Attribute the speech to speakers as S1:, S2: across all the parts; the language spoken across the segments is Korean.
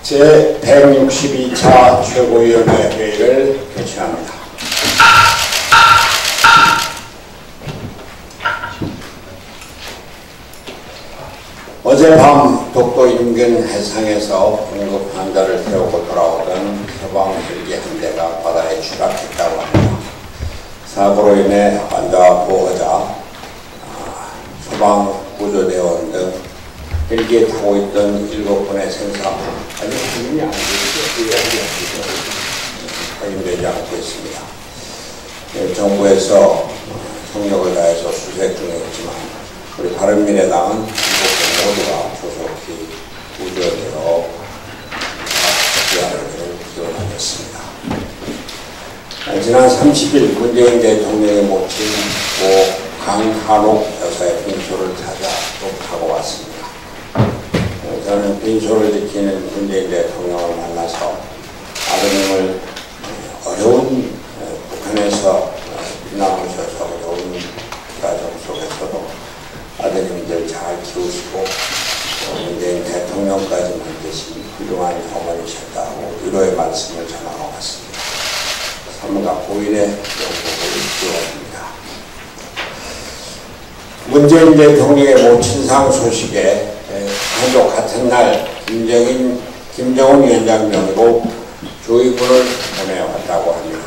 S1: 제162차 최고위원회 회의를 개최합니다. 어젯밤 독도 인근 해상에서 공급 환자를 태우고 돌아오던 해방 헬기 한 대가 바다에 추락했다고 합니다. 사고로 인해 환자와 보호자, 소방구조대원 등 헬기에 타고 있던 7분의 생사, 아직 확인이 안 확인되지 않고 있습니다. 정부에서 총력을 다해서 수색 중에 있지만 우리 바른미래당은 모두가 조속히 구조되어 귀환하기를 기원하겠습니다. 지난 30일 문재인 대통령의 모친 고 강한옥 여사의 빈소를 찾아 녹타고 왔습니다. 저는 빈소를 지키는 문재인 대통령을 만나서 아드님을 어려운 북한에서 피난오셔서 어려운 가정 속에서도 아드님들 잘 키우시고 문재인 대통령까지 만드신 훌륭한 어머니셨다고 위로의 말씀을 전하고 왔습니다. 삼가 고인의 영국을 기원합니다. 문재인 대통령의 모친상 소식에 한도 같은 날 김정은 위원장 명의로 조의문을 보내왔다고 합니다.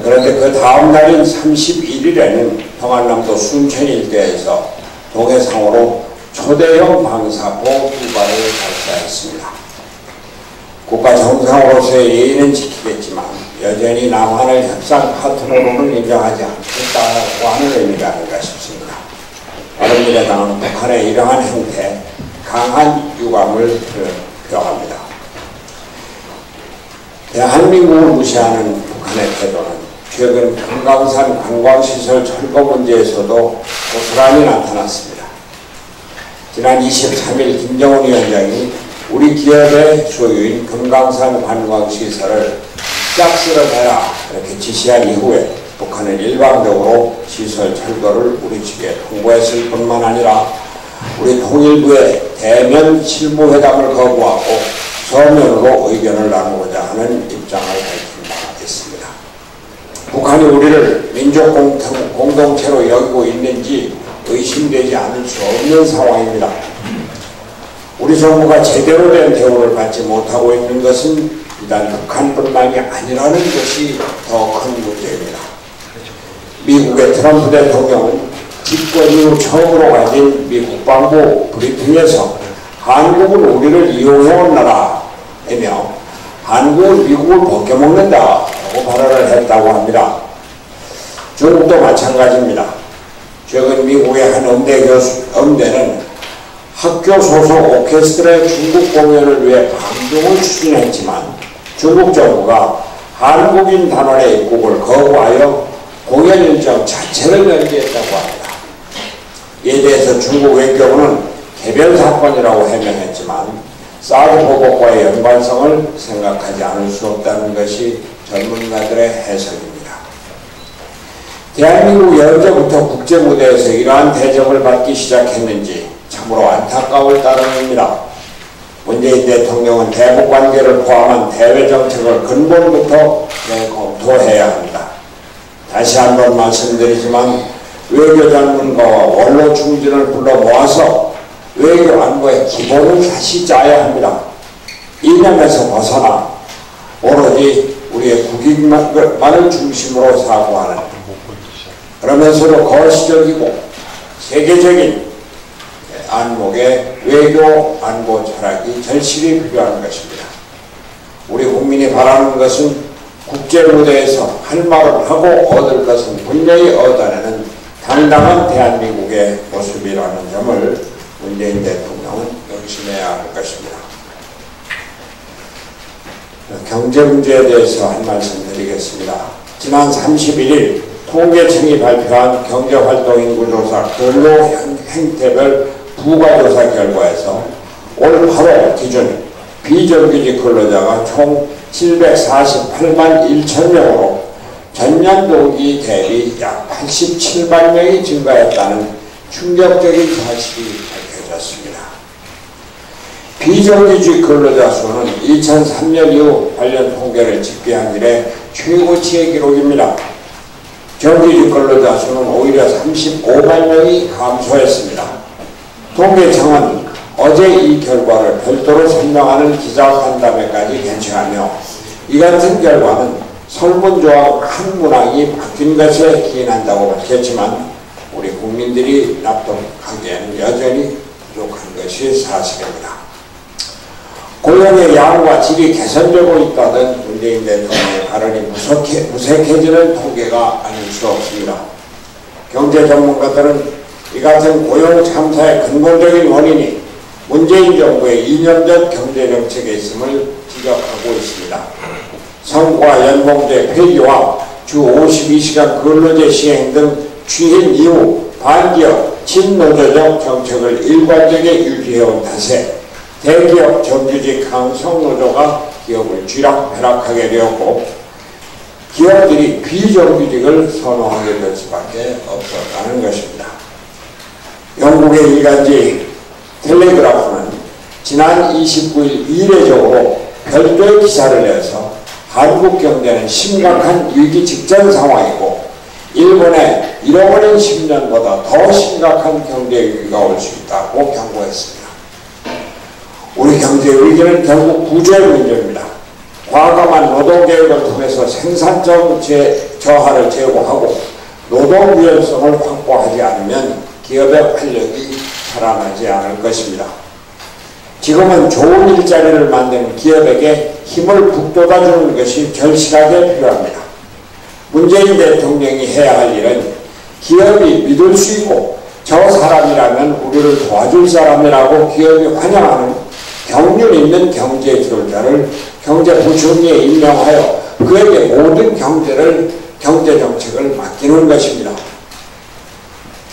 S1: 그런데 그 다음 날인 31일에는 평안남도 순천 일대에서 동해상으로 초대형 방사포 2발을 발사했습니다. 국가 정상으로서의 예의는 지키겠지만 여전히 남한을 협상 파트너로는 인정하지 않겠다고 하는 의미가 아닌가 싶습니다. 바른미래당은 북한의 이러한 행태에 강한 유감을 표합니다. 대한민국을 무시하는 북한의 태도는 최근 금강산 관광시설 철거 문제에서도 고스란히 나타났습니다. 지난 23일 김정은 위원장이 우리 기업의 소유인 금강산 관광시설을 싹쓸어 내라 이렇게 지시한 이후에 북한은 일방적으로 시설 철거를 우리 측에 통보했을 뿐만 아니라 우리 통일부의 대면 실무회담을 거부하고 서면으로 의견을 나누고자 하는 입장을 밝힌 바가 있습니다. 북한이 우리를 민족 공동체로 여기고 있는지 의심되지 않을 수 없는 상황입니다. 우리 정부가 제대로 된 대우를 받지 못하고 있는 것은 비단 북한뿐만이 아니라는 것이 더 큰 문제입니다. 미국의 트럼프 대통령은 집권 이후 처음으로 가진 미 국방부 브리핑에서 한국은 우리를 이용해온 나라이며 한국은 미국을 벗겨먹는다고 발언을 했다고 합니다. 중국도 마찬가지입니다. 최근 미국의 한 음대는 학교 소속 오케스트라의 중국 공연을 위해 방송을 추진했지만 중국 정부가 한국인 단원의 입국을 거부하여 공연 일정 자체를 연기했다고 합니다. 이에 대해서 중국 외교부는 개별 사건이라고 해명했지만 사드 보복과의 연관성을 생각하지 않을 수 없다는 것이 전문가들의 해석입니다. 대한민국이 언제부터 국제무대에서 이러한 대접을 받기 시작했는지 참으로 안타까울 따름입니다. 문재인 대통령은 대북관계를 포함한 대외정책을 근본부터 검토해야 합니다. 다시 한번 말씀드리지만 외교 전문가와 원로 중진을 불러 모아서 외교 안보의 기본을 다시 짜야 합니다. 이념에서 벗어나 오로지 우리의 국익만을 중심으로 사고하는, 그러면서도 거시적이고 세계적인 안목의 외교 안보 철학이 절실히 필요한 것입니다. 우리 국민이 바라는 것은 국제무대에서 할 말을 하고 얻을 것은 분명히 얻어내는 당당한 대한민국의 모습이라는 점을 문재인 대통령은 명심해야 할 것입니다. 경제 문제에 대해서 한 말씀 드리겠습니다. 지난 31일 통계청이 발표한 경제활동인구조사 근로행태별 부가조사 결과에서 올 8월 기준 비정규직 근로자가 총 748만 1천 명으로 전년 동기 대비 약 87만 명이 증가했다는 충격적인 사실이 밝혀졌습니다. 비정규직 근로자 수는 2003년 이후 관련 통계를 집계한 이래 최고치의 기록입니다. 정규직 근로자 수는 오히려 35만 명이 감소했습니다. 통계청은 어제 이 결과를 별도로 설명하는 기자간담회까지 개최하며 이 같은 결과는 설문조합 한 문항이 바뀐 것에 기인한다고 밝혔지만 우리 국민들이 납득하기에는 여전히 부족한 것이 사실입니다. 고용의 양과 질이 개선되고 있다던 문재인 대통령의 발언이 무색해지는 통계가 아닐 수 없습니다. 경제 전문가들은 이 같은 고용 참사의 근본적인 원인이 문재인 정부의 이념적 경제정책에 있음을 지적하고 있습니다. 성과 연봉제 폐지와 주 52시간 근로제 시행 등 취임 이후 반기업, 친노조적 정책을 일관되게 유지해온 탓에 대기업 정규직 강성노조가 기업을 쥐락펴락하게 되었고 기업들이 비정규직을 선호하게 될 수밖에 없었다는 것입니다. 영국의 일간지 텔레그라프는 지난 29일 이례적으로 별도의 기사를 내서 한국 경제는 심각한 위기 직전 상황이고 일본의 잃어버린 10년보다 더 심각한 경제 위기가 올 수 있다고 경고했습니다. 우리 경제 위기는 결국 구조의 문제입니다. 과감한 노동개혁을 통해서 생산적 저하를 제고하고 노동 유연성을 확보하지 않으면 기업의 활력이 살아나지 않을 것입니다. 지금은 좋은 일자리를 만드는 기업에게 힘을 북돋아주는 것이 절실하게 필요합니다. 문재인 대통령이 해야 할 일은 기업이 믿을 수 있고 저 사람이라면 우리를 도와줄 사람이라고 기업이 환영하는 경륜 있는 경제 지도자를 경제부총리에 임명하여 그에게 모든 경제정책을 맡기는 것입니다.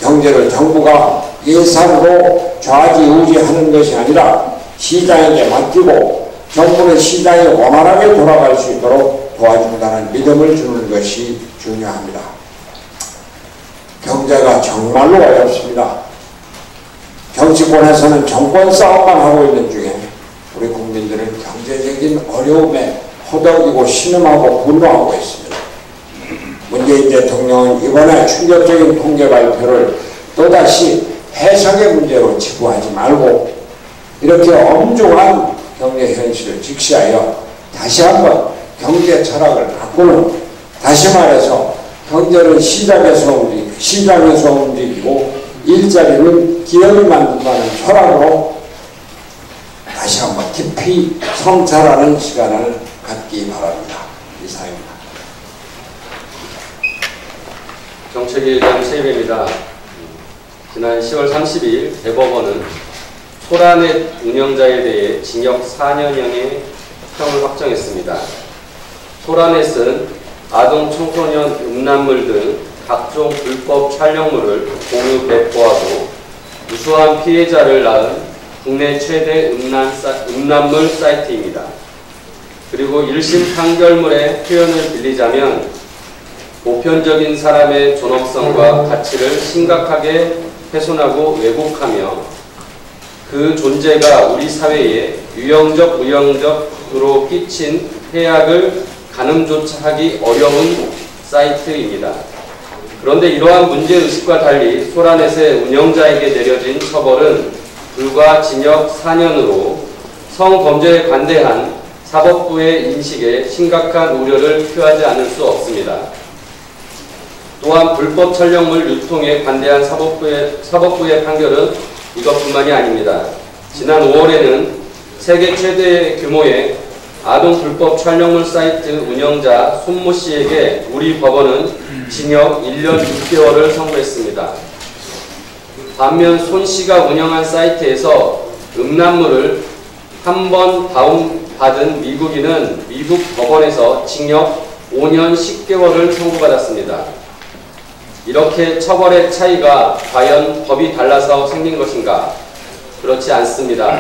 S1: 경제를 정부가 예산으로 좌지우지하는 것이 아니라 시장에게 맡기고 정부는 시장이 원활하게 돌아갈 수 있도록 도와준다는 믿음을 주는 것이 중요합니다. 경제가 정말로 어렵습니다. 정치권에서는 정권 싸움만 하고 있는 중에 우리 국민들은 경제적인 어려움에 허덕이고 신음하고 분노하고 있습니다. 문재인 대통령은 이번에 충격적인 통계 발표를 또다시 해석의 문제로 치부하지 말고 이렇게 엄중한 경제 현실을 직시하여 다시 한번 경제 철학을 바꾸는, 다시 말해서 경제는 시장에서 움직이고 일자리는 기업이 만든다는 철학으로 다시 한번 깊이 성찰하는 시간을 갖기 바랍니다. 이상입니다.
S2: 정책위의장 최입입니다. 지난 10월 30일 대법원은 소라넷 운영자에 대해 징역 4년형의 형을 확정했습니다. 소라넷은 아동 청소년 음란물 등 각종 불법 촬영물을 공유 배포하고 무수한 피해자를 낳은 국내 최대 음란물 사이트입니다. 그리고 1심 판결문의 표현을 빌리자면 보편적인 사람의 존엄성과 가치를 심각하게 훼손하고 왜곡하며 그 존재가 우리 사회에 유형적, 무형적으로 끼친 해악을 가늠조차 하기 어려운 사이트입니다. 그런데 이러한 문제의식과 달리 소라넷의 운영자에게 내려진 처벌은 불과 징역 4년으로 성범죄에 관대한 사법부의 인식에 심각한 우려를 표하지 않을 수 없습니다. 또한 불법 촬영물 유통에 관대한 사법부의 판결은 이것뿐만이 아닙니다. 지난 5월에는 세계 최대 규모의 아동 불법 촬영물 사이트 운영자 손모 씨에게 우리 법원은 징역 1년 6개월을 선고했습니다. 반면 손 씨가 운영한 사이트에서 음란물을 한 번 다운받은 미국인은 미국 법원에서 징역 5년 10개월을 선고받았습니다. 이렇게 처벌의 차이가 과연 법이 달라서 생긴 것인가? 그렇지 않습니다.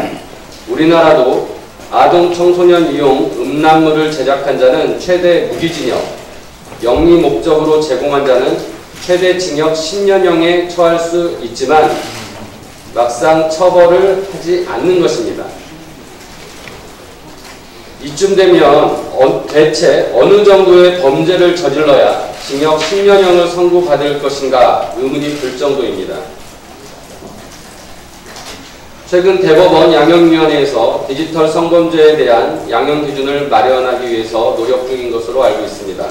S2: 우리나라도 아동 청소년 이용 음란물을 제작한 자는 최대 무기징역, 영리 목적으로 제공한 자는 최대 징역 10년형에 처할 수 있지만 막상 처벌을 하지 않는 것입니다. 이쯤 되면 대체 어느 정도의 범죄를 저질러야 징역 10년형을 선고받을 것인가 의문이 들 정도입니다. 최근 대법원 양형위원회에서 디지털 성범죄에 대한 양형 기준을 마련하기 위해서 노력 중인 것으로 알고 있습니다.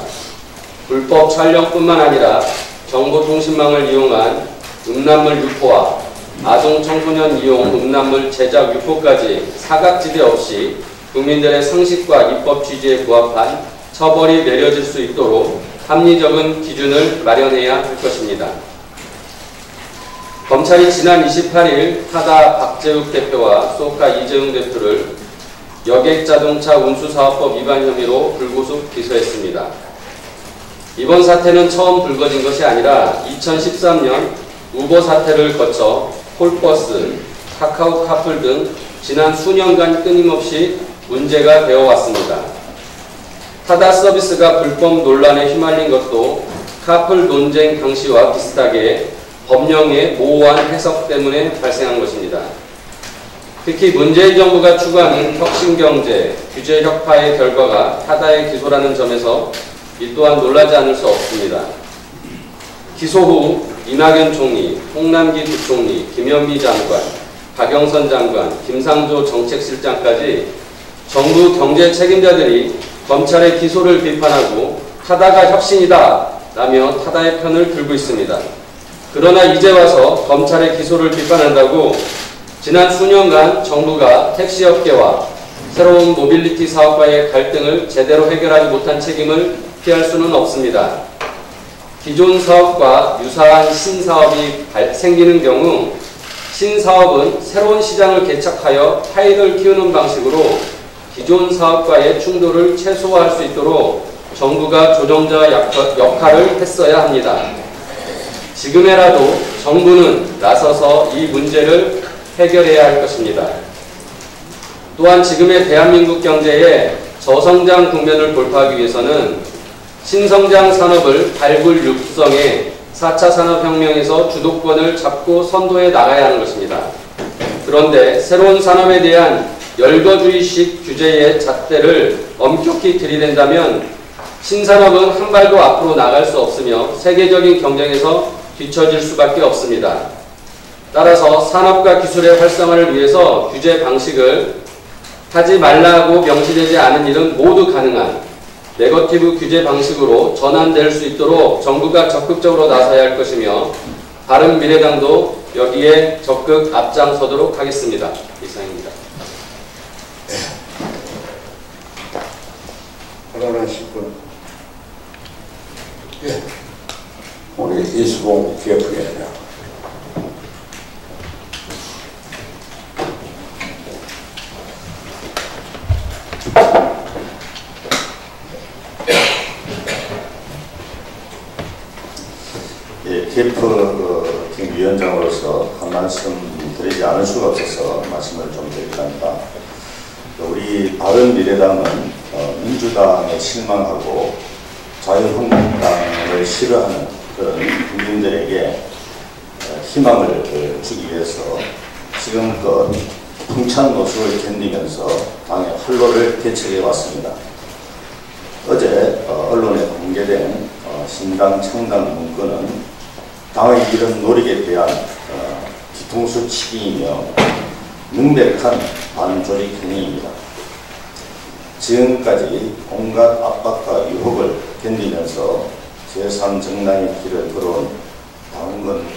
S2: 불법 촬영뿐만 아니라 정보통신망을 이용한 음란물 유포와 아동 청소년 이용 음란물 제작 유포까지 사각지대 없이 국민들의 상식과 입법 취지에 부합한 처벌이 내려질 수 있도록 합리적인 기준을 마련해야 할 것입니다. 검찰이 지난 28일 타다 박재욱 대표와 소카 이재용 대표를 여객자동차 운수사업법 위반 혐의로 불구속 기소했습니다. 이번 사태는 처음 불거진 것이 아니라 2013년 우버 사태를 거쳐 콜버스, 카카오 카풀 등 지난 수년간 끊임없이 문제가 되어 왔습니다. 타다 서비스가 불법 논란에 휘말린 것도 카풀 논쟁 당시와 비슷하게 법령의 모호한 해석 때문에 발생한 것입니다. 특히 문재인 정부가 추구하는 혁신경제, 규제 혁파의 결과가 타다의 기소라는 점에서 이 또한 놀라지 않을 수 없습니다. 기소 후 이낙연 총리, 홍남기 부총리, 김현미 장관, 박영선 장관, 김상조 정책실장까지 정부 경제 책임자들이 검찰의 기소를 비판하고 타다가 혁신이다 라며 타다의 편을 들고 있습니다. 그러나 이제 와서 검찰의 기소를 비판한다고 지난 수년간 정부가 택시업계와 새로운 모빌리티 사업과의 갈등을 제대로 해결하지 못한 책임을 피할 수는 없습니다. 기존 사업과 유사한 신사업이 생기는 경우 신사업은 새로운 시장을 개척하여 파이를 키우는 방식으로 기존 사업과의 충돌을 최소화할 수 있도록 정부가 조정자 역할을 했어야 합니다. 지금에라도 정부는 나서서 이 문제를 해결해야 할 것입니다. 또한 지금의 대한민국 경제의 저성장 국면을 돌파하기 위해서는 신성장 산업을 발굴 육성해 4차 산업혁명에서 주도권을 잡고 선도해 나가야 하는 것입니다. 그런데 새로운 산업에 대한 열거주의식 규제의 잣대를 엄격히 들이댄다면 신산업은 한 발도 앞으로 나갈 수 없으며 세계적인 경쟁에서 뒤처질 수밖에 없습니다. 따라서 산업과 기술의 활성화를 위해서 규제 방식을 하지 말라고 명시되지 않은 일은 모두 가능한 네거티브 규제 방식으로 전환될 수 있도록 정부가 적극적으로 나서야 할 것이며 바른미래당도 여기에 적극 앞장서도록 하겠습니다. 이상입니다.
S1: 발언하실 분. 예. 우리 이수봉 기업부회장.
S3: 예, TF 위원장으로서 한 말씀 드리지 않을 수가 없어서 말씀을 좀 드리려 합니다. 우리 바른미래당은 민주당에 실망하고 자유한국당을 싫어하는 그런 국민들에게 희망을 주기 위해서 지금껏 풍찬 노수를 견디면서 당의 활로를 개척해 왔습니다. 어제 언론에 공개된 신당 창당 문건은 당의 이런 노력에 대한 뒤통수 치기이며 명백한 반조직 행위입니다. 지금까지 온갖 압박과 유혹을 견디면서 제3정당의 길을 걸어온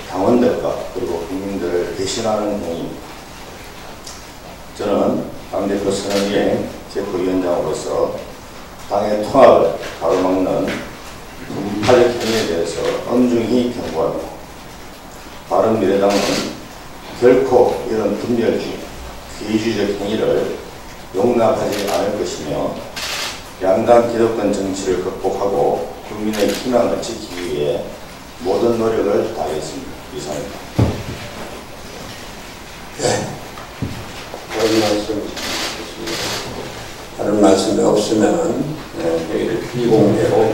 S3: 당원들과 그리고 국민들을 배신하는 행위입니다. 저는 당대표 선언위의 제포위원장으로서 당의 통합을 가로막는 분파적 행위에 대해서 엄중히 경고합니다. 바른미래당은 결코 이런 분열주의, 기회주의적 행위를 용납하지 않을 것이며 양당 기득권 정치를 극복하고 국민의 희망을 지키기 위해 모든 노력을 다하겠습니다. 이상입니다.
S1: 네. 다른 말씀이 없으면 회의를 비공개로